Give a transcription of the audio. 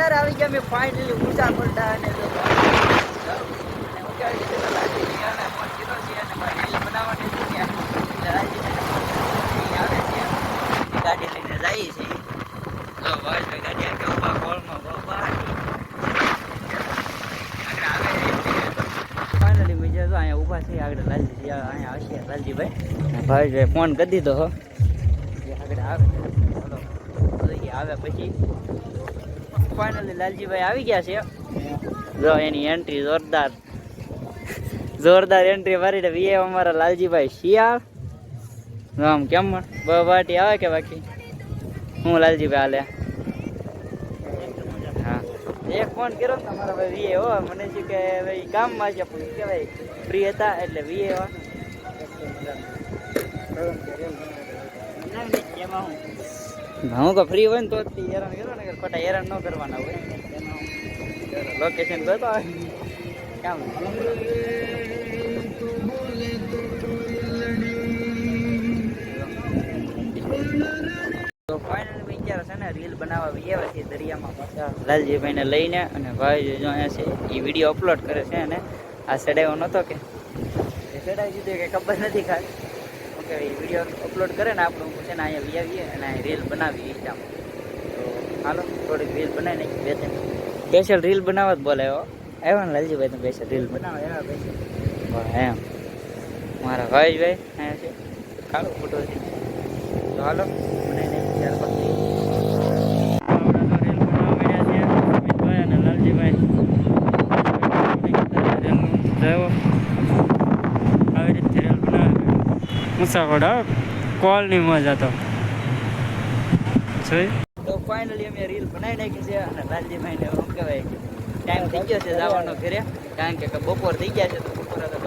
અત્યારે આવી ગયા મેં ફાઇનલી ઊંચા પડતા અને ગાડી લઈને જઈએ છીએ. ગાડી ઉભા કોળમાં ફાઇનલી બીજા તો અહીંયા ઊભા છે આગળ લાલજી અહીંયા આવશે લાલજીભાઈ ભાઈ ફોન કરી દીધો હો આગળ આવે આવે પછી ફાઇનલી લાલજીભાઈ આવી ગયા છે. જો એની એન્ટ્રી જોરદાર એન્ટ્રી મારીને વીએ અમારા લાલજીભાઈ શિયાળ આમ કેમ બાટી આવે કે બાકી હું લાલજીભાઈ હાલે હા એક ફોન કર્યો ને તમારા ભાઈ વીએ હો મને શું કે ભાઈ કામમાં છે પણ કહેવાય ફ્રી હતા એટલે વીએ એમાં હું તો ફ્રી હોય ને તો હેરાન કરો ને ખોટા હેરાન ન કરવાના હોય લોકેશન બતો કામ તો ફાઇનલ વિચાર છે ને રીલ બનાવવા આવ્યા છે દરિયામાં પાછા લાલજીભાઈને લઈને અને ભાઈ જો અહીંયા છે એ વિડીયો અપલોડ કરે છે અને આ ચડાવ્યો નહોતો કે ચડાવી દીધો કે ખબર નથી ખાલી ઓકે વિડીયો અપલોડ કરે ને આપણું છે ને અહીંયા આવીએ અને રીલ બનાવી ઇન્સ્ટામાં તો હાલો થોડીક રીલ બનાવી નાખી બે ત્રણ સ્પેશિયલ રીલ બનાવવા જ બોલાયો આવ્યા ને લાલજીભાઈ તો સ્પેશિયલ રીલ બનાવે એવા સ્પેશિયલ એમ મારા ભાઈ અહીંયા છે કાળો ફોટો છે તો હાલો બનાવી નાખી ત્યાર પછી રીલ બનાવવા મળ્યા છે અમિતભાઈ અને લાલજીભાઈ જવો આવી રીતે રીલ બનાવે મુસાફર કોલ ની મજા તો ફાઇનલી અમે રીલ બનાવી નાખી છે અને લાલજીભાઈને શું કહેવાય ટાઈમ થઈ ગયો છે જવાનો ઘરે કારણ કે બપોર થઈ ગયા છે તો બપોરે તો